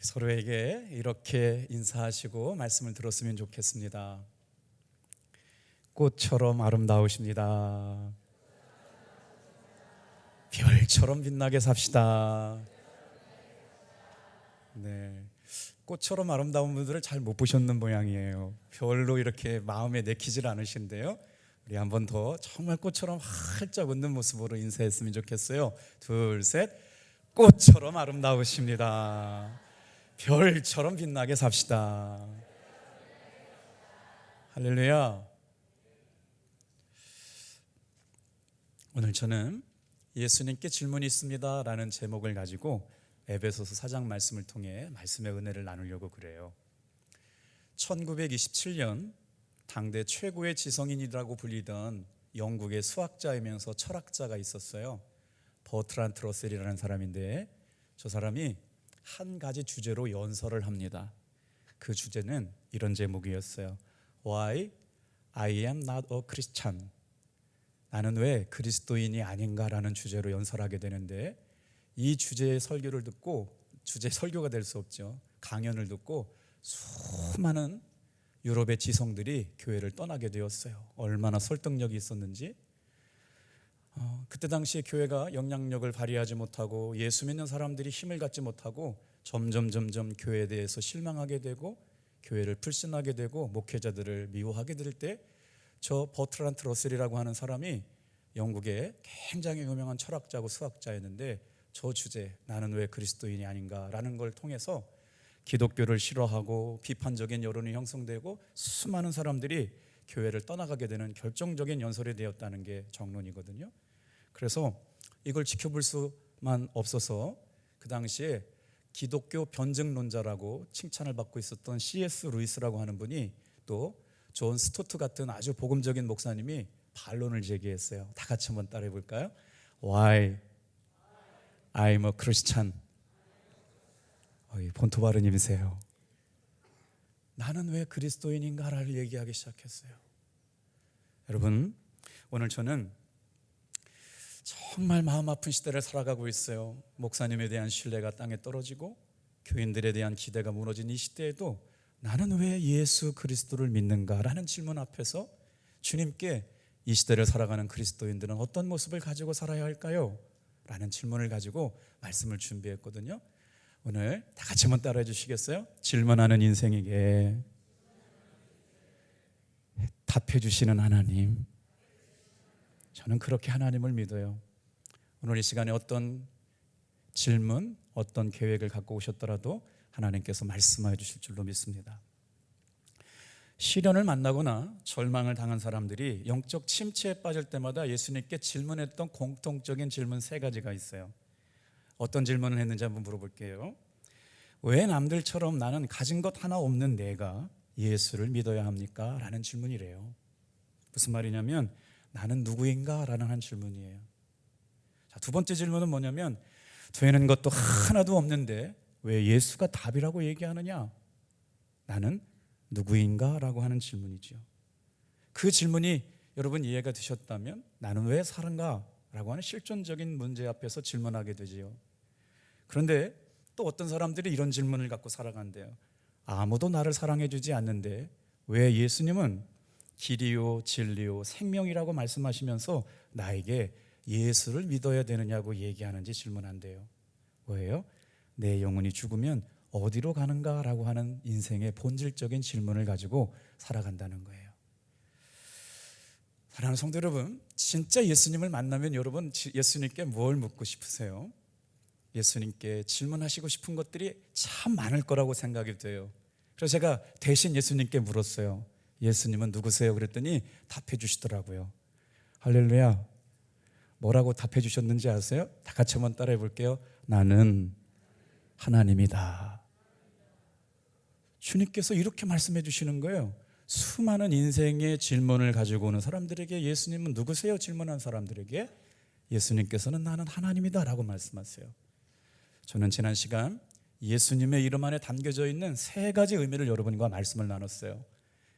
서로에게 이렇게 인사하시고 말씀을 들었으면 좋겠습니다. 꽃처럼 아름다우십니다. 별처럼 빛나게 삽시다. 네, 꽃처럼 아름다운 분들을 잘 못 보셨는 모양이에요. 별로 이렇게 마음에 내키질 않으신데요. 우리 한 번 더 정말 꽃처럼 활짝 웃는 모습으로 인사했으면 좋겠어요. 둘, 셋. 꽃처럼 아름다우십니다. 별처럼 빛나게 삽시다. 할렐루야. 오늘 저는 예수님께 질문이 있습니다 라는 제목을 가지고 에베소서 4장 말씀을 통해 말씀의 은혜를 나누려고 그래요. 1927년 당대 최고의 지성인이라고 불리던 영국의 수학자이면서 철학자가 있었어요. 버트란트 러셀이라는 사람인데, 저 사람이 한 가지 주제로 연설을 합니다. 그 주제는 이런 제목이었어요. Why I am not a Christian. 나는 왜 그리스도인이 아닌가라는 주제로 연설하게 되는데, 이 주제의 설교를 듣고, 주제 설교가 될 수 없죠, 강연을 듣고 수많은 유럽의 지성들이 교회를 떠나게 되었어요. 얼마나 설득력이 있었는지. 그때 당시에 교회가 영향력을 발휘하지 못하고 예수 믿는 사람들이 힘을 갖지 못하고 점점 교회에 대해서 실망하게 되고 교회를 불신하게 되고 목회자들을 미워하게 될 때, 저 버트란트 러셀이라고 하는 사람이 영국의 굉장히 유명한 철학자고 수학자였는데, 저 주제, 나는 왜 그리스도인이 아닌가라는 걸 통해서 기독교를 싫어하고 비판적인 여론이 형성되고 수많은 사람들이 교회를 떠나가게 되는 결정적인 연설이 되었다는 게 정론이거든요. 그래서 이걸 지켜볼 수만 없어서 그 당시에 기독교 변증론자라고 칭찬을 받고 있었던 C.S. 루이스라고 하는 분이, 또 존 스토트 같은 아주 복음적인 목사님이 반론을 제기했어요. 다 같이 한번 따라해 볼까요? Why I'm a Christian. 본토 발음이세요. 나는 왜 그리스도인인가를 얘기하기 시작했어요. 여러분, 오늘 저는 정말 마음 아픈 시대를 살아가고 있어요. 목사님에 대한 신뢰가 땅에 떨어지고 교인들에 대한 기대가 무너진 이 시대에도 나는 왜 예수 그리스도를 믿는가라는 질문 앞에서 주님께 이 시대를 살아가는 그리스도인들은 어떤 모습을 가지고 살아야 할까요? 라는 질문을 가지고 말씀을 준비했거든요. 오늘 다 같이 한번 따라해 주시겠어요? 질문하는 인생에게 답해 주시는 하나님, 저는 그렇게 하나님을 믿어요. 오늘 이 시간에 어떤 질문, 어떤 계획을 갖고 오셨더라도 하나님께서 말씀해 주실 줄로 믿습니다. 시련을 만나거나 절망을 당한 사람들이 영적 침체에 빠질 때마다 예수님께 질문했던 공통적인 질문 3가지가 있어요. 어떤 질문을 했는지 한번 물어볼게요. 왜 남들처럼 나는 가진 것 하나 없는 내가 예수를 믿어야 합니까? 라는 질문이래요. 무슨 말이냐면, 나는 누구인가? 라는 한 질문이에요. 자, 두 번째 질문은 뭐냐면, 되는 것도 하나도 없는데 왜 예수가 답이라고 얘기하느냐? 나는 누구인가? 라고 하는 질문이죠. 그 질문이 여러분 이해가 되셨다면 나는 왜 사는가? 라고 하는 실존적인 문제 앞에서 질문하게 되지요. 그런데 또 어떤 사람들이 이런 질문을 갖고 살아간대요. 아무도 나를 사랑해 주지 않는데 왜 예수님은 길이요 진리요 생명이라고 말씀하시면서 나에게 예수를 믿어야 되느냐고 얘기하는지 질문한대요. 왜요? 내 영혼이 죽으면 어디로 가는가라고 하는 인생의 본질적인 질문을 가지고 살아간다는 거예요. 사랑하는 성도 여러분, 진짜 예수님을 만나면 여러분 예수님께 뭘 묻고 싶으세요? 예수님께 질문하시고 싶은 것들이 참 많을 거라고 생각이 돼요. 그래서 제가 대신 예수님께 물었어요. 예수님은 누구세요? 그랬더니 답해 주시더라고요. 할렐루야. 뭐라고 답해 주셨는지 아세요? 다 같이 한번 따라해 볼게요. 나는 하나님이다. 주님께서 이렇게 말씀해 주시는 거예요. 수많은 인생의 질문을 가지고 오는 사람들에게 예수님은 누구세요? 질문한 사람들에게 예수님께서는 나는 하나님이다 라고 말씀하세요. 저는 지난 시간 예수님의 이름 안에 담겨져 있는 3가지 의미를 여러분과 말씀을 나눴어요.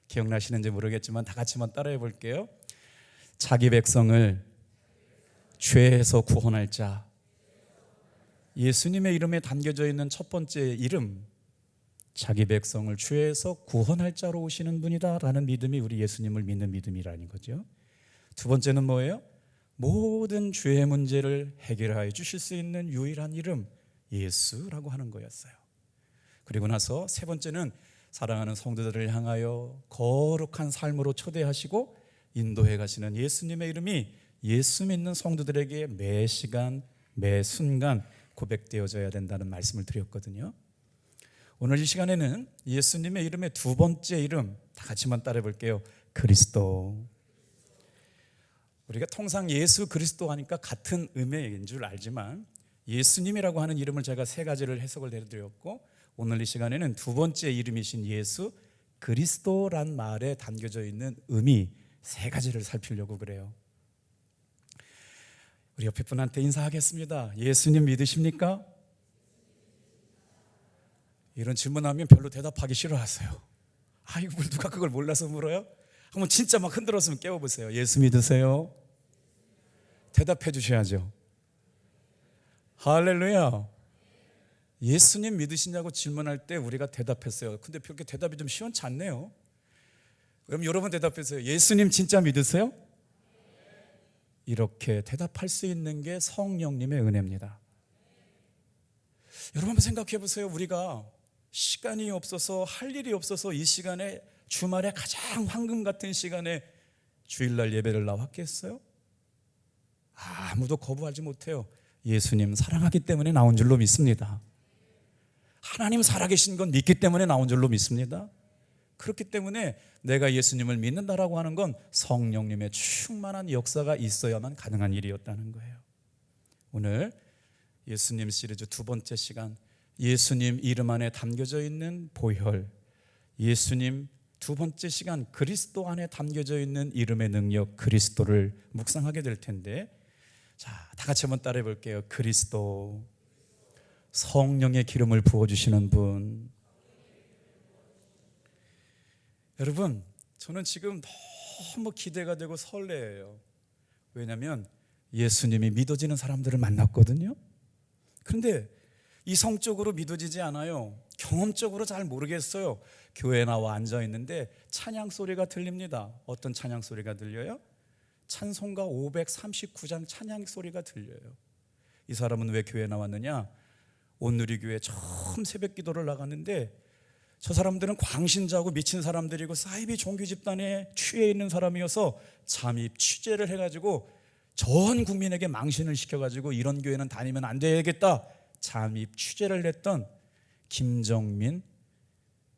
기억나시는지 모르겠지만 다 같이 한번 따라해 볼게요. 자기 백성을 죄에서 구원할 자. 예수님의 이름에 담겨져 있는 첫 번째 이름, 자기 백성을 죄에서 구원할 자로 오시는 분이다라는 믿음이 우리 예수님을 믿는 믿음이라는 거죠. 두 번째는 뭐예요? 모든 죄의 문제를 해결하여 주실 수 있는 유일한 이름 예수라고 하는 거였어요. 그리고 나서 세 번째는 사랑하는 성도들을 향하여 거룩한 삶으로 초대하시고 인도해 가시는 예수님의 이름이 예수 믿는 성도들에게 매 시간 매 순간 고백되어져야 된다는 말씀을 드렸거든요. 오늘 이 시간에는 예수님의 이름의 두 번째 이름 다 같이만 따라해 볼게요. 그리스도. 우리가 통상 예수 그리스도 하니까 같은 의미인 줄 알지만 예수님이라고 하는 이름을 제가 세 가지를 해석을 해드렸고, 오늘 이 시간에는 두 번째 이름이신 예수 그리스도란 말에 담겨져 있는 의미 세 가지를 살피려고 그래요. 우리 옆에 분한테 인사하겠습니다. 예수님 믿으십니까? 이런 질문하면 별로 대답하기 싫어하세요. 아이고, 누가 그걸 몰라서 물어요? 한번 진짜 막 흔들었으면 깨워보세요. 예수 믿으세요? 대답해 주셔야죠. 할렐루야. 예수님 믿으시냐고 질문할 때 우리가 대답했어요. 근데 그렇게 대답이 좀 시원치 않네요. 그럼 여러분 대답하세요. 예수님 진짜 믿으세요? 이렇게 대답할 수 있는 게 성령님의 은혜입니다. 여러분 한번 생각해 보세요. 우리가 시간이 없어서 할 일이 없어서 이 시간에 주말에 가장 황금 같은 시간에 주일날 예배를 나왔겠어요? 아무도 거부하지 못해요. 예수님 사랑하기 때문에 나온 줄로 믿습니다. 하나님 살아계신 건 믿기 때문에 나온 줄로 믿습니다. 그렇기 때문에 내가 예수님을 믿는다라고 하는 건 성령님의 충만한 역사가 있어야만 가능한 일이었다는 거예요. 오늘 예수님 시리즈 두 번째 시간, 예수님 이름 안에 담겨져 있는 보혈, 예수님 두 번째 시간, 그리스도 안에 담겨져 있는 이름의 능력 그리스도를 묵상하게 될 텐데, 자, 다 같이 한번 따라해 볼게요. 그리스도. 성령의 기름을 부어주시는 분. 여러분, 저는 지금 너무 기대가 되고 설레요. 왜냐하면 예수님이 믿어지는 사람들을 만났거든요. 그런데 이성적으로 믿어지지 않아요. 경험적으로 잘 모르겠어요. 교회에 나와 앉아 있는데 찬양 소리가 들립니다. 어떤 찬양 소리가 들려요? 찬송가 539장 찬양 소리가 들려요. 이 사람은 왜 교회에 나왔느냐? 온누리교회 처음 새벽 기도를 나갔는데 저 사람들은 광신자고 미친 사람들이고 사이비 종교 집단에 취해 있는 사람이어서 잠입 취재를 해가지고 전 국민에게 망신을 시켜가지고 이런 교회는 다니면 안 되겠다 잠입 취재를 했던 김정민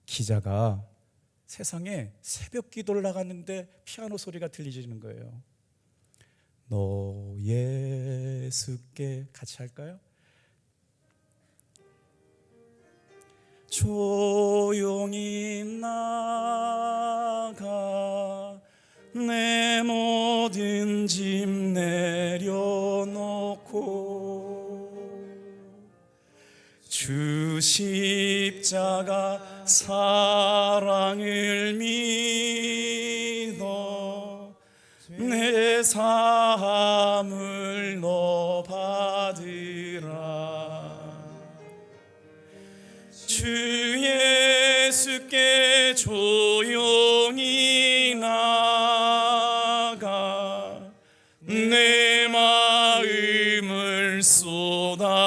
기자가 세상에 새벽 기도를 나갔는데 피아노 소리가 들리지는 거예요. 너 예수께 같이 할까요? 조용히 나가 내 모든 짐 내려놓고 주 십자가 사랑을 믿어 내 삶을 너 받으라. 주 예수께 조용히 나가 내 마음을 쏟아놓으라.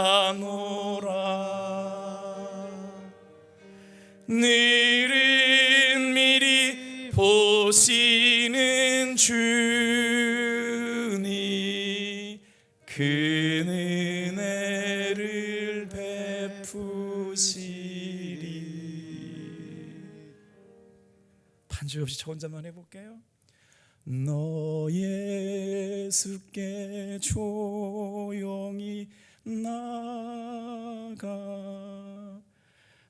늘은 미리 보시는 주니 그 은혜를 베푸시리. 반주 없이 저 혼자만 해볼게요. 너 예수께 조용히 나가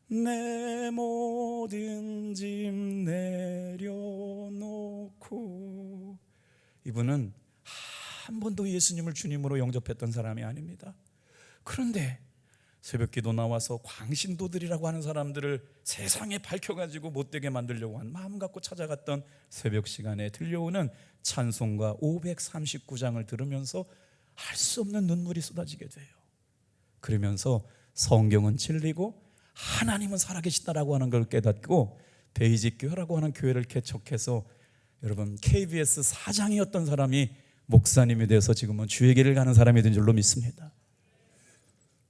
내 모든 짐 내려놓고. 이분은 한 번도 예수님을 주님으로 영접했던 사람이 아닙니다. 그런데 새벽기도 나와서 광신도들이라고 하는 사람들을 세상에 밝혀가지고 못되게 만들려고 한 마음 갖고 찾아갔던 새벽 시간에 들려오는 찬송가 539장을 들으면서 할 수 없는 눈물이 쏟아지게 돼요. 그러면서 성경은 진리고 하나님은 살아계시다라고 하는 걸 깨닫고 베이직 교회라고 하는 교회를 개척해서 여러분 KBS 사장이었던 사람이 목사님이 돼서 지금은 주의 길을 가는 사람이 된 줄로 믿습니다.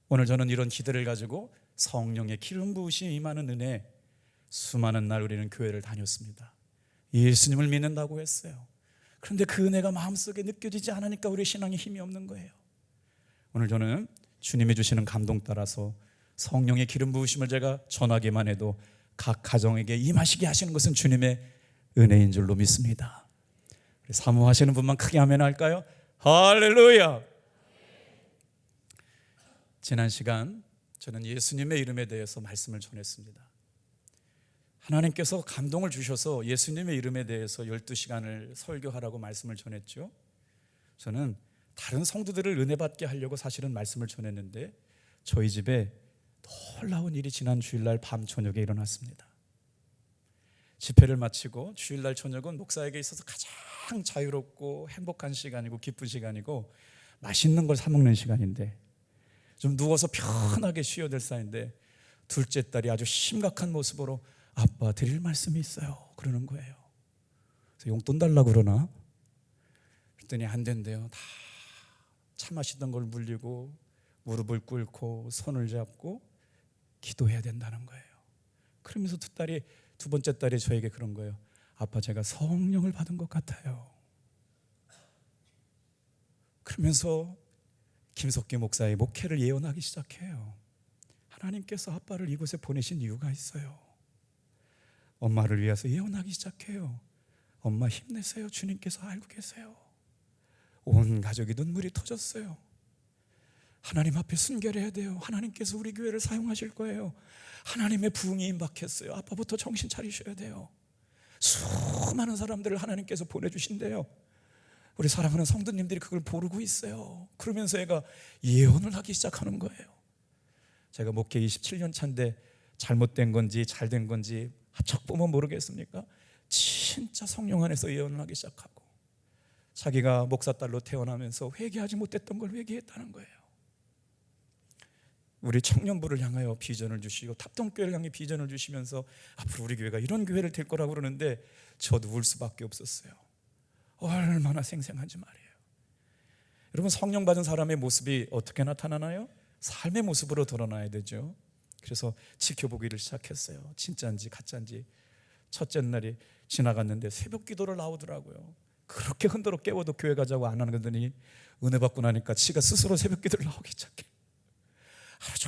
오늘 저는 이런 기대를 가지고 성령의 기름 부으심이 임하는 은혜, 수많은 날 우리는 교회를 다녔습니다. 예수님을 믿는다고 했어요. 그런데 그 은혜가 마음속에 느껴지지 않으니까 우리 신앙에 힘이 없는 거예요. 오늘 저는 주님이 주시는 감동 따라서 성령의 기름 부으심을 제가 전하기만 해도 각 가정에게 임하시게 하시는 것은 주님의 은혜인 줄로 믿습니다. 사모하시는 분만 크게 아멘 할까요? 할렐루야. 지난 시간 저는 예수님의 이름에 대해서 말씀을 전했습니다. 하나님께서 감동을 주셔서 예수님의 이름에 대해서 12시간을 설교하라고 말씀을 전했죠. 저는 다른 성도들을 은혜 받게 하려고 사실은 말씀을 전했는데 저희 집에 놀라운 일이 지난 주일날 밤 저녁에 일어났습니다. 집회를 마치고 주일날 저녁은 목사에게 있어서 가장 자유롭고 행복한 시간이고 기쁜 시간이고 맛있는 걸 사 먹는 시간인데 좀 누워서 편하게 쉬어야 될 사이인데 둘째 딸이 아주 심각한 모습으로 아빠 드릴 말씀이 있어요 그러는 거예요. 그래서 용돈 달라고 그러나? 그랬더니 안 된대요. 다 차 마시던 걸 물리고 무릎을 꿇고 손을 잡고 기도해야 된다는 거예요. 그러면서 두 번째 딸이 저에게 그런 거예요. 아빠 제가 성령을 받은 것 같아요. 그러면서 김석기 목사의 목회를 예언하기 시작해요. 하나님께서 아빠를 이곳에 보내신 이유가 있어요. 엄마를 위해서 예언하기 시작해요. 엄마 힘내세요. 주님께서 알고 계세요. 온 가족이 눈물이 터졌어요. 하나님 앞에 순결해야 돼요. 하나님께서 우리 교회를 사용하실 거예요. 하나님의 부흥이 임박했어요. 아빠부터 정신 차리셔야 돼요. 수많은 사람들을 하나님께서 보내주신대요. 우리 사랑하는 성도님들이 그걸 모르고 있어요. 그러면서 애가 예언을 하기 시작하는 거예요. 제가 목회 27년 차인데 잘못된 건지 잘된 건지 척 보면 모르겠습니까? 진짜 성령 안에서 예언을 하기 시작하고 자기가 목사딸로 태어나면서 회개하지 못했던 걸 회개했다는 거예요. 우리 청년부를 향하여 비전을 주시고 탑동교회를 향해 비전을 주시면서 앞으로 우리 교회가 이런 교회를 될 거라고 그러는데 저도 울 수밖에 없었어요. 얼마나 생생한지 말이에요. 여러분 성령 받은 사람의 모습이 어떻게 나타나나요? 삶의 모습으로 드러나야 되죠. 그래서 지켜보기를 시작했어요. 진짜인지 가짜인지. 첫째 날이 지나갔는데 새벽 기도를 나오더라고요. 그렇게 흔들어 깨워도 교회 가자고 안 하는 거더니 은혜 받고 나니까 지가 스스로 새벽 기도를 나오기 시작해. 하루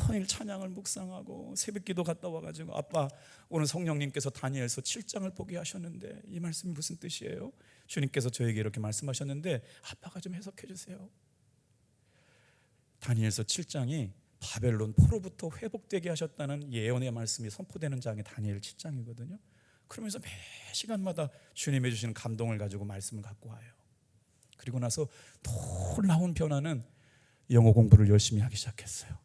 종일 찬양을 묵상하고 새벽 기도 갔다 와가지고 아빠 오늘 성령님께서 다니엘서 7장을 보게 하셨는데 이 말씀이 무슨 뜻이에요? 주님께서 저에게 이렇게 말씀하셨는데 아빠가 좀 해석해 주세요. 다니엘서 7장이 바벨론 포로부터 회복되게 하셨다는 예언의 말씀이 선포되는 장이 다니엘 7장이거든요. 그러면서 매 시간마다 주님이 주시는 감동을 가지고 말씀을 갖고 와요. 그리고 나서 놀라운 변화는 영어 공부를 열심히 하기 시작했어요.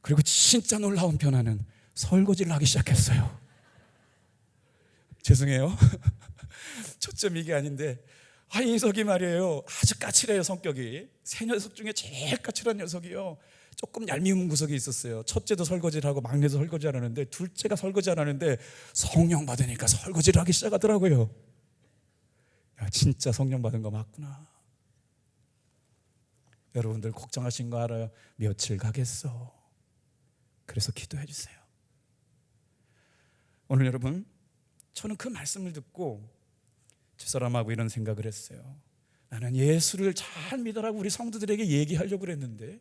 그리고 진짜 놀라운 변화는 설거지를 하기 시작했어요. 죄송해요. 초점 이게 아닌데 이 녀석이 말이에요. 아주 까칠해요. 성격이. 세 녀석 중에 제일 까칠한 녀석이요. 조금 얄미운 구석이 있었어요. 첫째도 설거지를 하고 막내도 설거지 안 하는데 둘째가 설거지 안 하는데 성령 받으니까 설거지를 하기 시작하더라고요. 야, 진짜 성령 받은 거 맞구나. 여러분들 걱정하신 거 알아요? 며칠 가겠어. 그래서 기도해 주세요. 오늘 여러분 저는 그 말씀을 듣고 저 사람하고 이런 생각을 했어요. 나는 예수를 잘 믿으라고 우리 성도들에게 얘기하려고 그랬는데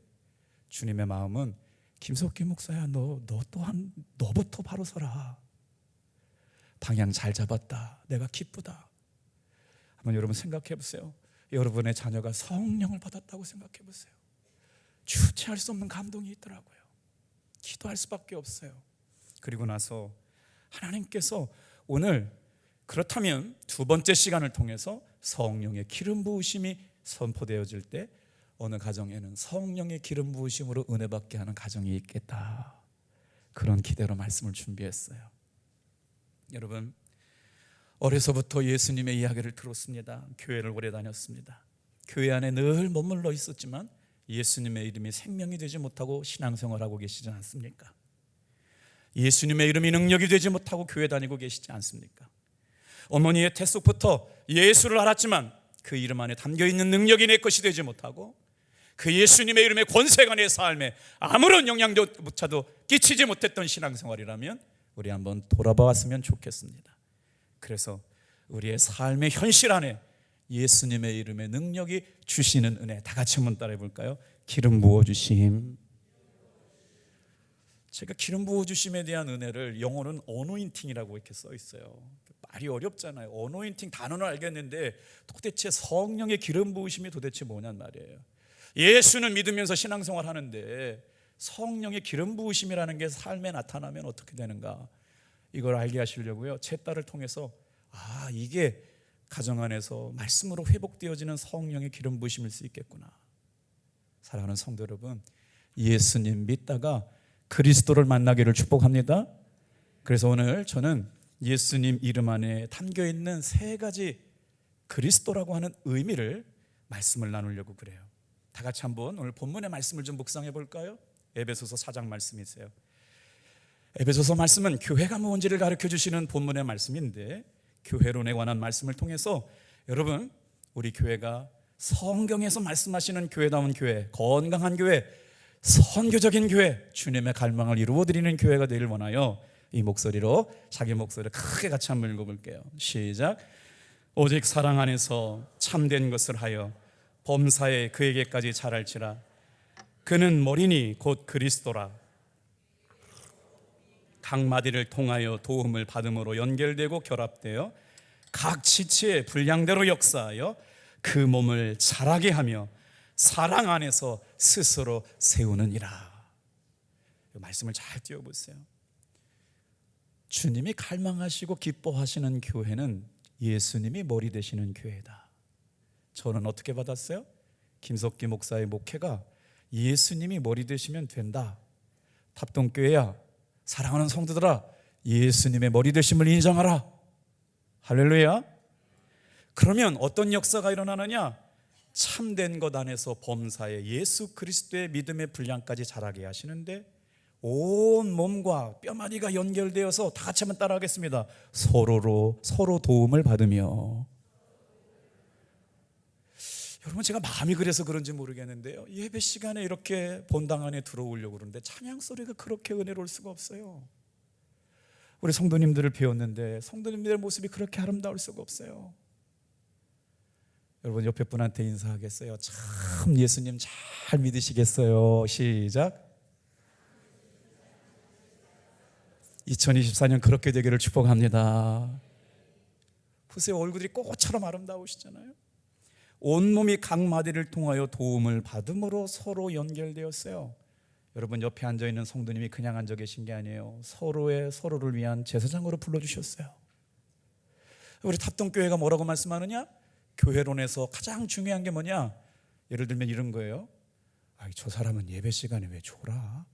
주님의 마음은 김석기 목사야 너 또한 너부터 바로 서라. 방향 잘 잡았다. 내가 기쁘다. 한번 여러분 생각해 보세요. 여러분의 자녀가 성령을 받았다고 생각해 보세요. 주체할 수 없는 감동이 있더라고요. 기도할 수밖에 없어요. 그리고 나서 하나님께서 오늘 그렇다면 두 번째 시간을 통해서 성령의 기름 부으심이 선포되어질 때 어느 가정에는 성령의 기름 부으심으로 은혜 받게 하는 가정이 있겠다. 그런 기대로 말씀을 준비했어요. 여러분 어려서부터 예수님의 이야기를 들었습니다. 교회를 오래 다녔습니다. 교회 안에 늘 머물러 있었지만 예수님의 이름이 생명이 되지 못하고 신앙생활하고 계시지 않습니까? 예수님의 이름이 능력이 되지 못하고 교회 다니고 계시지 않습니까? 어머니의 태속부터 예수를 알았지만 그 이름 안에 담겨있는 능력이 내 것이 되지 못하고 그 예수님의 이름의 권세가 내 삶에 아무런 영향조차도 끼치지 못했던 신앙생활이라면 우리 한번 돌아봤으면 좋겠습니다. 그래서 우리의 삶의 현실 안에 예수님의 이름의 능력이 주시는 은혜, 다 같이 한번 따라해 볼까요? 기름 부어주심. 제가 기름 부어주심에 대한 은혜를 영어는 어노인팅이라고 이렇게 써 있어요. 말이 어렵잖아요. 어노인팅 단어는 알겠는데 도대체 성령의 기름 부으심이 도대체 뭐냔 말이에요. 예수는 믿으면서 신앙생활 하는데 성령의 기름 부으심이라는 게 삶에 나타나면 어떻게 되는가, 이걸 알게 하시려고요, 제 딸을 통해서 이게 가정 안에서 말씀으로 회복되어지는 성령의 기름 부으심일 수 있겠구나. 사랑하는 성도 여러분, 예수님 믿다가 그리스도를 만나기를 축복합니다. 그래서 오늘 저는 예수님 이름 안에 담겨있는 세 가지 그리스도라고 하는 의미를 말씀을 나누려고 그래요. 다 같이 한번 오늘 본문의 말씀을 좀 묵상해 볼까요? 에베소서 4장 말씀이세요. 에베소서 말씀은 교회가 뭔지를 가르쳐 주시는 본문의 말씀인데, 교회론에 관한 말씀을 통해서 여러분, 우리 교회가 성경에서 말씀하시는 교회다운 교회, 건강한 교회, 선교적인 교회, 주님의 갈망을 이루어드리는 교회가 되길 원하여 이 목소리로, 자기 목소리를 크게 같이 한번 읽어볼게요. 시작. 오직 사랑 안에서 참된 것을 하여 범사에 그에게까지 자랄지라. 그는 머리니 곧 그리스도라. 각 마디를 통하여 도움을 받음으로 연결되고 결합되어 각 지체의 분량대로 역사하여 그 몸을 자라게 하며 사랑 안에서 스스로 세우느니라. 이 말씀을 잘 띄워보세요. 주님이 갈망하시고 기뻐하시는 교회는 예수님이 머리 되시는 교회다. 저는 어떻게 받았어요? 김석기 목사의 목회가 예수님이 머리 되시면 된다. 탑동교회야, 사랑하는 성도들아, 예수님의 머리 되심을 인정하라. 할렐루야. 그러면 어떤 역사가 일어나느냐? 참된 것 안에서 범사에 예수 그리스도의 믿음의 분량까지 자라게 하시는데, 온 몸과 뼈마디가 연결되어서, 다 같이 한번 따라하겠습니다. 서로 도움을 받으며. 여러분, 제가 마음이 그래서 그런지 모르겠는데요, 예배 시간에 이렇게 본당 안에 들어오려고 그러는데 찬양 소리가 그렇게 은혜로울 수가 없어요. 우리 성도님들을 배웠는데 성도님들의 모습이 그렇게 아름다울 수가 없어요. 여러분, 옆에 분한테 인사하겠어요? 참 예수님 잘 믿으시겠어요? 시작. 2024년 그렇게 되기를 축복합니다. 보세요, 얼굴이 꽃처럼 아름다우시잖아요. 온몸이 각 마디를 통하여 도움을 받음으로 서로 연결되었어요. 여러분, 옆에 앉아있는 성도님이 그냥 앉아 계신 게 아니에요. 서로를 위한 제사장으로 불러주셨어요. 우리 탑동교회가 뭐라고 말씀하느냐? 교회론에서 가장 중요한 게 뭐냐? 예를 들면 이런 거예요. 저 사람은 예배 시간에 왜 졸아?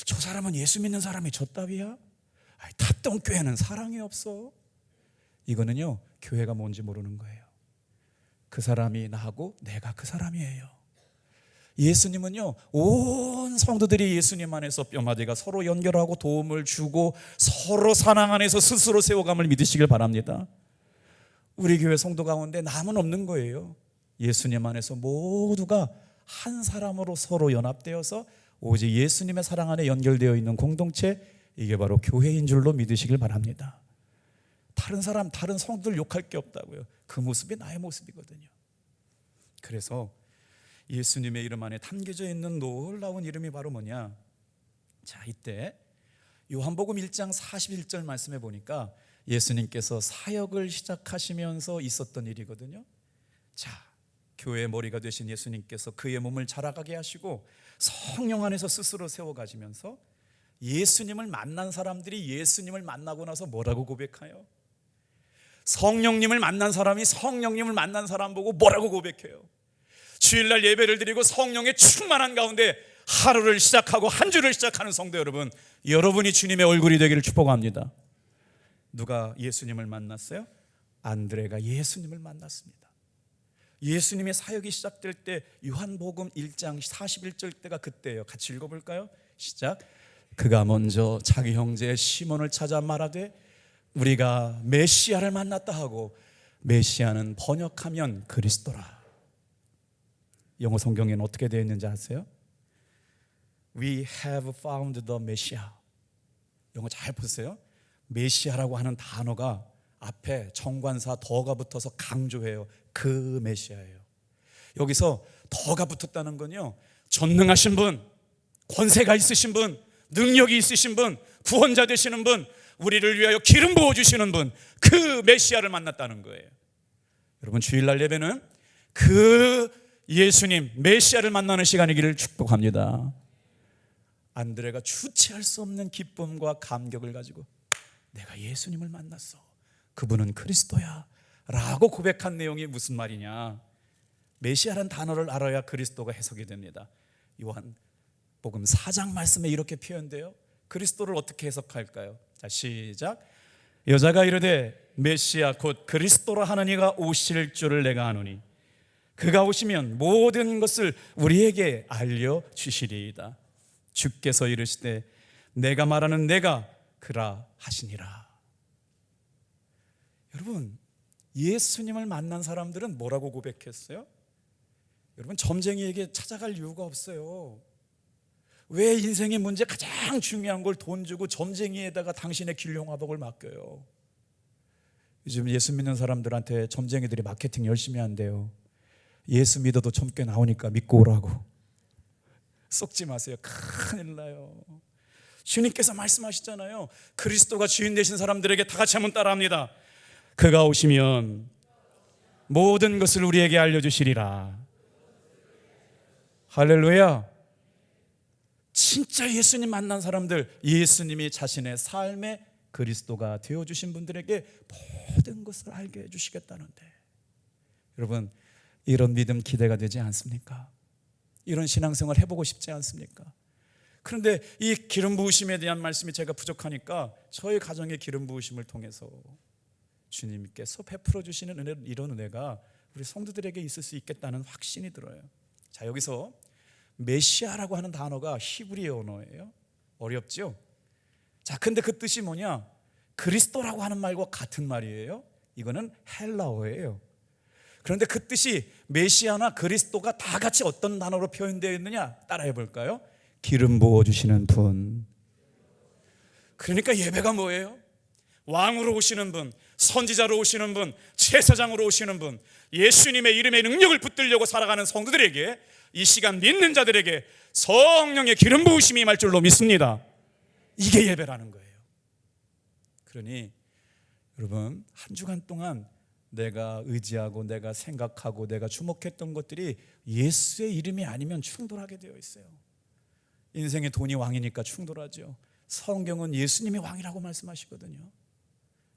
저 사람은 예수 믿는 사람이 저 따위야? 탑동교회는 사랑이 없어. 이거는요, 교회가 뭔지 모르는 거예요. 그 사람이 나하고 내가 그 사람이에요. 예수님은요, 온 성도들이 예수님 안에서 뼈마디가 서로 연결하고 도움을 주고 서로 사랑 안에서 스스로 세워감을 믿으시길 바랍니다. 우리 교회 성도 가운데 남은 없는 거예요. 예수님 안에서 모두가 한 사람으로 서로 연합되어서 오직 예수님의 사랑 안에 연결되어 있는 공동체, 이게 바로 교회인 줄로 믿으시길 바랍니다. 다른 사람, 다른 성도들 욕할 게 없다고요. 그 모습이 나의 모습이거든요. 그래서 예수님의 이름 안에 담겨져 있는 놀라운 이름이 바로 뭐냐? 자, 이때 요한복음 1장 41절 말씀에 보니까 예수님께서 사역을 시작하시면서 있었던 일이거든요. 자, 교회의 머리가 되신 예수님께서 그의 몸을 자라가게 하시고 성령 안에서 스스로 세워가시면서 예수님을 만난 사람들이 예수님을 만나고 나서 뭐라고 고백해요? 성령님을 만난 사람이 성령님을 만난 사람 보고 뭐라고 고백해요? 주일날 예배를 드리고 성령의 충만한 가운데 하루를 시작하고 한 주를 시작하는 성도 여러분, 여러분이 주님의 얼굴이 되기를 축복합니다. 누가 예수님을 만났어요? 안드레가 예수님을 만났습니다. 예수님의 사역이 시작될 때 요한복음 1장 41절 때가 그때예요. 같이 읽어볼까요? 시작. 그가 먼저 자기 형제 시몬을 찾아 말하되 우리가 메시아를 만났다 하고, 메시아는 번역하면 그리스도라. 영어 성경에는 어떻게 되어 있는지 아세요? We have found the Messiah. 영어 잘 보세요. 메시아라고 하는 단어가 앞에 정관사 더가 붙어서 강조해요. 그 메시아예요. 여기서 더가 붙었다는 건요, 전능하신 분, 권세가 있으신 분, 능력이 있으신 분, 구원자 되시는 분, 우리를 위하여 기름 부어주시는 분, 그 메시아를 만났다는 거예요. 여러분, 주일날 예배는 그 예수님 메시아를 만나는 시간이기를 축복합니다. 안드레가 주체할 수 없는 기쁨과 감격을 가지고 내가 예수님을 만났어, 그분은 그리스도야 라고 고백한 내용이 무슨 말이냐? 메시아라는 단어를 알아야 그리스도가 해석이 됩니다. 요한복음 4장 말씀에 이렇게 표현돼요. 그리스도를 어떻게 해석할까요? 자, 시작. 여자가 이르되 메시아 곧 그리스도라 하는 이가 오실 줄을 내가 아노니 그가 오시면 모든 것을 우리에게 알려주시리이다. 주께서 이르시되 내가 말하는 내가 그라 하시니라. 여러분, 예수님을 만난 사람들은 뭐라고 고백했어요? 여러분, 점쟁이에게 찾아갈 이유가 없어요. 왜 인생의 문제 가장 중요한 걸 돈 주고 점쟁이에다가 당신의 길용화복을 맡겨요? 요즘 예수 믿는 사람들한테 점쟁이들이 마케팅 열심히 한대요. 예수 믿어도 점괘 나오니까 믿고 오라고. 썩지 마세요. 큰일 나요. 주님께서 말씀하시잖아요. 그리스도가 주인 되신 사람들에게 다 같이 한번 따라합니다. 그가 오시면 모든 것을 우리에게 알려주시리라. 할렐루야. 진짜 예수님 만난 사람들, 예수님이 자신의 삶의 그리스도가 되어주신 분들에게 모든 것을 알게 해주시겠다는데, 여러분, 이런 믿음 기대가 되지 않습니까? 이런 신앙생활 해보고 싶지 않습니까? 그런데 이 기름 부으심에 대한 말씀이 제가 부족하니까 저희 가정의 기름 부으심을 통해서 주님께서 베풀어 주시는 은혜, 이런 은혜가 우리 성도들에게 있을 수 있겠다는 확신이 들어요. 자, 여기서 메시아라고 하는 단어가 히브리 언어예요. 어렵죠? 자, 근데 그 뜻이 뭐냐? 그리스도라고 하는 말과 같은 말이에요. 이거는 헬라어예요. 그런데 그 뜻이 메시아나 그리스도가 다 같이 어떤 단어로 표현되어 있느냐? 따라해 볼까요? 기름 부어주시는 분. 그러니까 예배가 뭐예요? 왕으로 오시는 분, 선지자로 오시는 분, 제사장으로 오시는 분, 예수님의 이름의 능력을 붙들려고 살아가는 성도들에게, 이 시간 믿는 자들에게 성령의 기름 부으심이 임할 줄로 믿습니다. 이게 예배라는 거예요. 그러니 여러분, 한 주간 동안 내가 의지하고 내가 생각하고 내가 주목했던 것들이 예수의 이름이 아니면 충돌하게 되어 있어요. 인생의 돈이 왕이니까 충돌하죠. 성경은 예수님이 왕이라고 말씀하시거든요.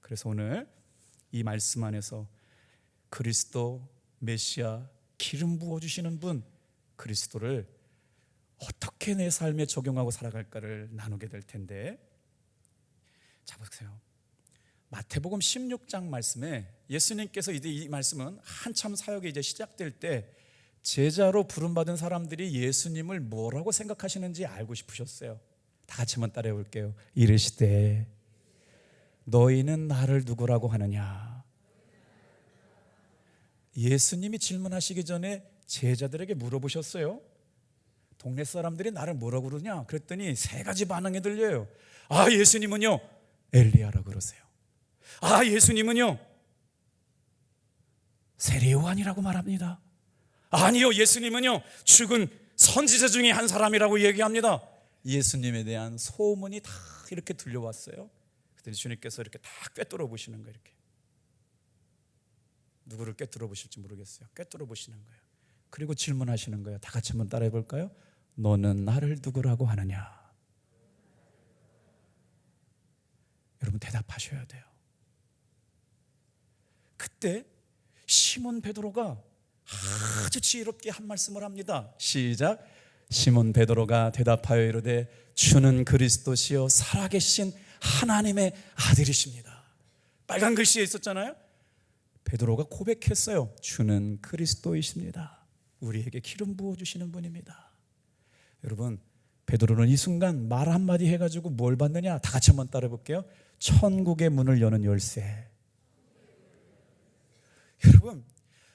그래서 오늘 이 말씀 안에서 그리스도, 메시아, 기름 부어주시는 분, 그리스도를 어떻게 내 삶에 적용하고 살아갈까를 나누게 될 텐데, 자, 보세요. 마태복음 16장 말씀에 예수님께서 이제 이 말씀은 한참 사역이 이제 시작될 때 제자로 부름받은 사람들이 예수님을 뭐라고 생각하시는지 알고 싶으셨어요. 다 같이 한번 따라해 볼게요. 이르시되 너희는 나를 누구라고 하느냐. 예수님이 질문하시기 전에 제자들에게 물어보셨어요. 동네 사람들이 나를 뭐라고 그러냐? 그랬더니 세 가지 반응이 들려요. 아, 예수님은요 엘리야라고 그러세요. 아, 예수님은요 세례 요한이라고 말합니다. 아니요, 예수님은요 죽은 선지자 중에 한 사람이라고 얘기합니다. 예수님에 대한 소문이 다 이렇게 들려왔어요. 그때 주님께서 이렇게 다 꿰뚫어 보시는 거예요. 이렇게 누구를 꿰뚫어 보실지 모르겠어요. 꿰뚫어 보시는 거예요. 그리고 질문하시는 거예요. 다 같이 한번 따라해 볼까요? 너는 나를 누구라고 하느냐? 여러분, 대답하셔야 돼요. 그때 시몬 베드로가 아주 지혜롭게 한 말씀을 합니다. 시작. 시몬 베드로가 대답하여 이르되 주는 그리스도시요 살아계신 하나님의 아들이십니다. 빨간 글씨에 있었잖아요. 베드로가 고백했어요. 주는 그리스도이십니다. 우리에게 기름 부어주시는 분입니다. 여러분, 베드로는 이 순간 말 한마디 해가지고 뭘 받느냐? 다 같이 한번 따라 볼게요. 천국의 문을 여는 열쇠. 여러분,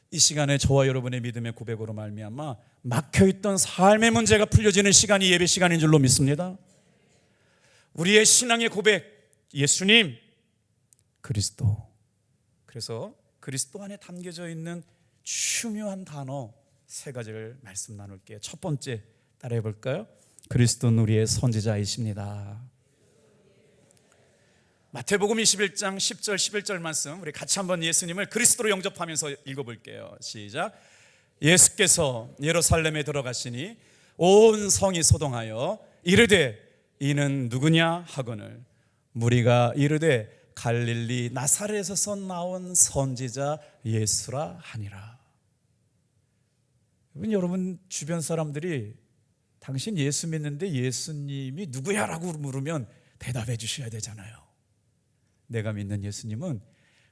이 시간에 저와 여러분의 믿음의 고백으로 말미암아 막혀있던 삶의 문제가 풀려지는 시간이 예배 시간인 줄로 믿습니다. 우리의 신앙의 고백, 예수님, 그리스도. 그래서 그리스도 안에 담겨져 있는 중요한 단어 세 가지를 말씀 나눌게요. 첫 번째 따라해 볼까요? 그리스도는 우리의 선지자이십니다. 마태복음 21장 10절 11절 말씀 우리 같이 한번 예수님을 그리스도로 영접하면서 읽어볼게요. 시작. 예수께서 예루살렘에 들어가시니 온 성이 소동하여 이르되 이는 누구냐 하거늘 무리가 이르되 갈릴리 나사렛에서 나온 선지자 예수라 하니라. 여러분 주변 사람들이 당신 예수 믿는데 예수님이 누구야? 라고 물으면 대답해 주셔야 되잖아요. 내가 믿는 예수님은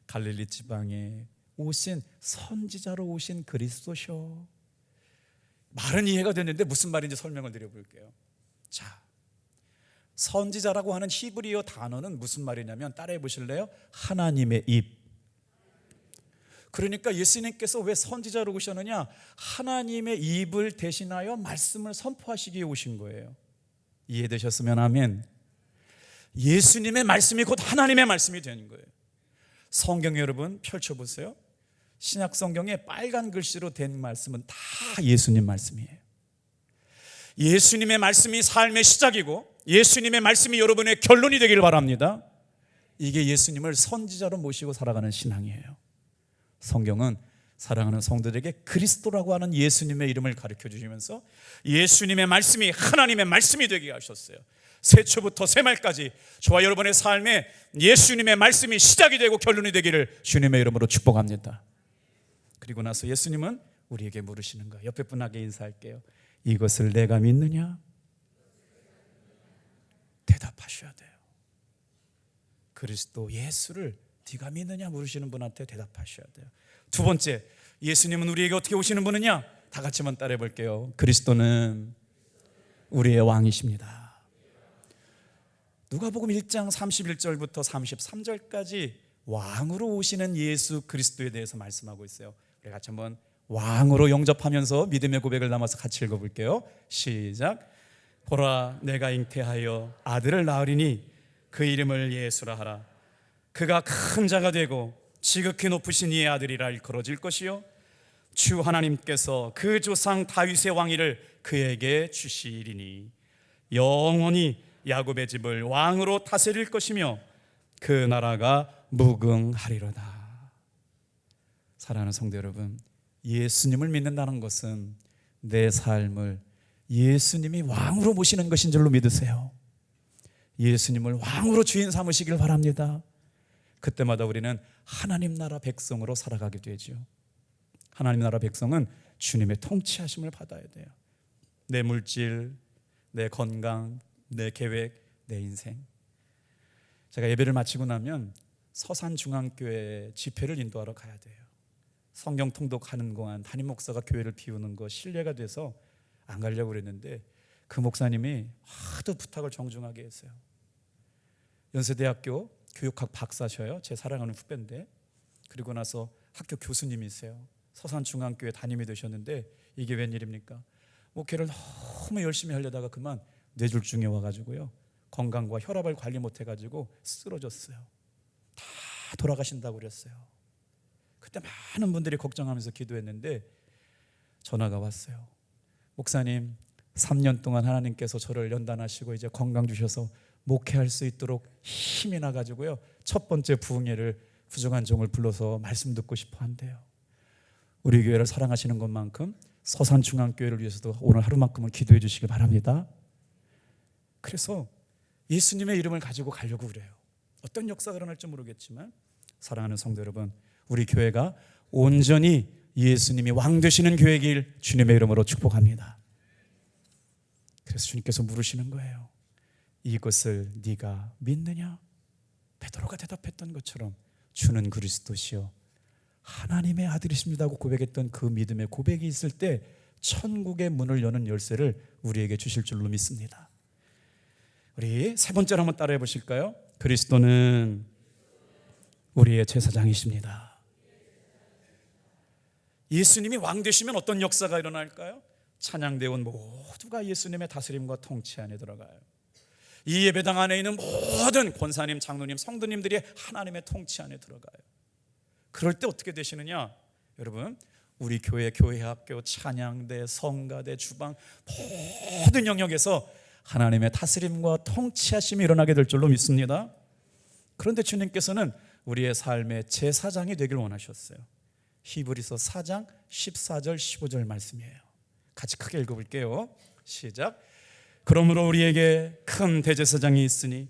갈릴리 지방에 오신 선지자로 오신 그리스도셔. 말은 이해가 됐는데 무슨 말인지 설명을 드려볼게요. 자, 선지자라고 하는 히브리어 단어는 무슨 말이냐면 따라해 보실래요? 하나님의 입. 그러니까 예수님께서 왜 선지자로 오셨느냐? 하나님의 입을 대신하여 말씀을 선포하시기에 오신 거예요. 이해되셨으면 아멘. 예수님의 말씀이 곧 하나님의 말씀이 되는 거예요. 성경 여러분 펼쳐보세요. 신약 성경에 빨간 글씨로 된 말씀은 다 예수님 말씀이에요. 예수님의 말씀이 삶의 시작이고 예수님의 말씀이 여러분의 결론이 되기를 바랍니다. 이게 예수님을 선지자로 모시고 살아가는 신앙이에요. 성경은 사랑하는 성도들에게 그리스도라고 하는 예수님의 이름을 가르쳐 주시면서 예수님의 말씀이 하나님의 말씀이 되게 하셨어요. 새초부터 새말까지 저와 여러분의 삶에 예수님의 말씀이 시작이 되고 결론이 되기를 주님의 이름으로 축복합니다. 그리고 나서 예수님은 우리에게 물으시는 거예요. 옆에 분에게 인사할게요. 이것을 내가 믿느냐? 대답하셔야 돼요. 그리스도 예수를 네가 믿느냐 물으시는 분한테 대답하셔야 돼요. 두 번째, 예수님은 우리에게 어떻게 오시는 분이냐? 다 같이 한번 따라해 볼게요. 그리스도는 우리의 왕이십니다. 누가복음 1장 31절부터 33절까지 왕으로 오시는 예수 그리스도에 대해서 말씀하고 있어요. 우리 같이 한번 왕으로 영접하면서 믿음의 고백을 담아서 같이 읽어볼게요. 시작. 보라, 내가 잉태하여 아들을 낳으리니 그 이름을 예수라 하라. 그가 큰 자가 되고 지극히 높으신 이의 아들이라 일컬어질 것이요 주 하나님께서 그 조상 다윗의 왕위를 그에게 주시리니 영원히 야곱의 집을 왕으로 다스릴 것이며 그 나라가 무궁하리로다. 사랑하는 성도 여러분, 예수님을 믿는다는 것은 내 삶을 예수님이 왕으로 모시는 것인 줄로 믿으세요. 예수님을 왕으로 주인 삼으시길 바랍니다. 그때마다 우리는 하나님 나라 백성으로 살아가게 되죠. 하나님 나라 백성은 주님의 통치하심을 받아야 돼요. 내 물질, 내 건강, 내 계획, 내 인생. 제가 예배를 마치고 나면 서산중앙교회 집회를 인도하러 가야 돼요. 성경 통독하는 동안 담임 목사가 교회를 비우는 거 신뢰가 돼서 안 가려고 그랬는데 그 목사님이 하도 부탁을 정중하게 했어요. 연세대학교 교육학 박사셔요. 제 사랑하는 후배인데, 그리고 나서 학교 교수님이세요. 서산중앙교회 담임이 되셨는데 이게 웬일입니까? 목회를 너무 열심히 하려다가 그만 뇌졸중에 와가지고요, 건강과 혈압을 관리 못해가지고 쓰러졌어요. 다 돌아가신다고 그랬어요. 그때 많은 분들이 걱정하면서 기도했는데 전화가 왔어요. 목사님, 3년 동안 하나님께서 저를 연단하시고 이제 건강 주셔서 목회할 수 있도록 힘이 나가지고요, 첫 번째 부흥회를 부정한 종을 불러서 말씀 듣고 싶어 한대요. 우리 교회를 사랑하시는 것만큼 서산중앙교회를 위해서도 오늘 하루만큼은 기도해 주시기 바랍니다. 그래서 예수님의 이름을 가지고 가려고 그래요. 어떤 역사가 일어날지 모르겠지만 사랑하는 성도 여러분, 우리 교회가 온전히 예수님이 왕 되시는 교회이길 주님의 이름으로 축복합니다. 그래서 주님께서 물으시는 거예요. 이것을 네가 믿느냐? 베드로가 대답했던 것처럼 주는 그리스도시요 하나님의 아들이십니다고 고백했던 그 믿음의 고백이 있을 때 천국의 문을 여는 열쇠를 우리에게 주실 줄로 믿습니다. 우리 세 번째로 한번 따라해 보실까요? 그리스도는 우리의 제사장이십니다. 예수님이 왕 되시면 어떤 역사가 일어날까요? 찬양대원 모두가 예수님의 다스림과 통치 안에 들어가요. 이 예배당 안에 있는 모든 권사님, 장로님, 성도님들이 하나님의 통치 안에 들어가요. 그럴 때 어떻게 되시느냐? 여러분, 우리 교회, 교회학교, 찬양대, 성가대, 주방 모든 영역에서 하나님의 다스림과 통치하심이 일어나게 될 줄로 믿습니다. 그런데 주님께서는 우리의 삶의 제사장이 되길 원하셨어요. 히브리서 4장 14절 15절 말씀이에요. 같이 크게 읽어볼게요. 시작. 그러므로 우리에게 큰 대제사장이 있으니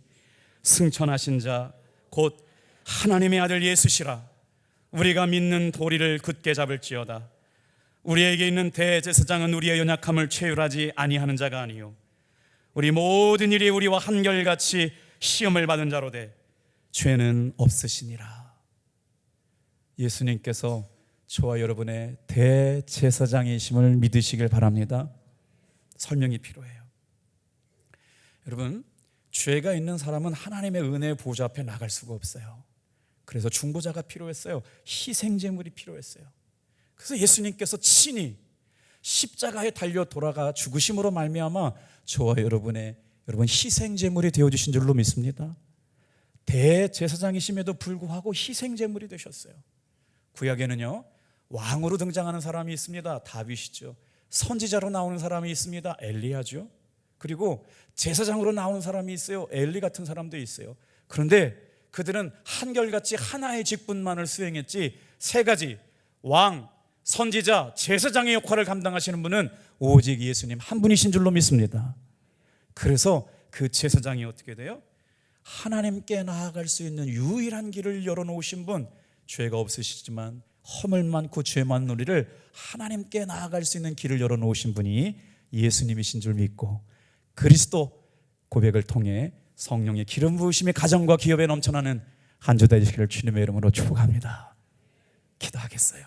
승천하신 자 곧 하나님의 아들 예수시라. 우리가 믿는 도리를 굳게 잡을지어다. 우리에게 있는 대제사장은 우리의 연약함을 체휼하지 아니하는 자가 아니요 우리 모든 일이 우리와 한결같이 시험을 받은 자로 돼 죄는 없으시니라. 예수님께서 저와 여러분의 대제사장이심을 믿으시길 바랍니다. 설명이 필요해요. 여러분, 죄가 있는 사람은 하나님의 은혜의 보좌 앞에 나갈 수가 없어요. 그래서 중보자가 필요했어요. 희생제물이 필요했어요. 그래서 예수님께서 친히 십자가에 달려 돌아가 죽으심으로 말미암아 저와 여러분 희생제물이 되어주신 줄로 믿습니다. 대제사장이심에도 불구하고 희생제물이 되셨어요. 구약에는요, 왕으로 등장하는 사람이 있습니다. 다윗이죠. 선지자로 나오는 사람이 있습니다. 엘리야죠. 그리고 제사장으로 나오는 사람이 있어요. 엘리 같은 사람도 있어요. 그런데 그들은 한결같이 하나의 직분만을 수행했지 세 가지 왕, 선지자, 제사장의 역할을 감당하시는 분은 오직 예수님 한 분이신 줄로 믿습니다. 그래서 그 제사장이 어떻게 돼요? 하나님께 나아갈 수 있는 유일한 길을 열어놓으신 분, 죄가 없으시지만 허물 많고 죄 많은 우리를 하나님께 나아갈 수 있는 길을 열어놓으신 분이 예수님이신 줄 믿고 그리스도 고백을 통해 성령의 기름 부으심이 가정과 기업에 넘쳐나는 한 주 되시기를 주님의 이름으로 축복합니다. 기도하겠어요.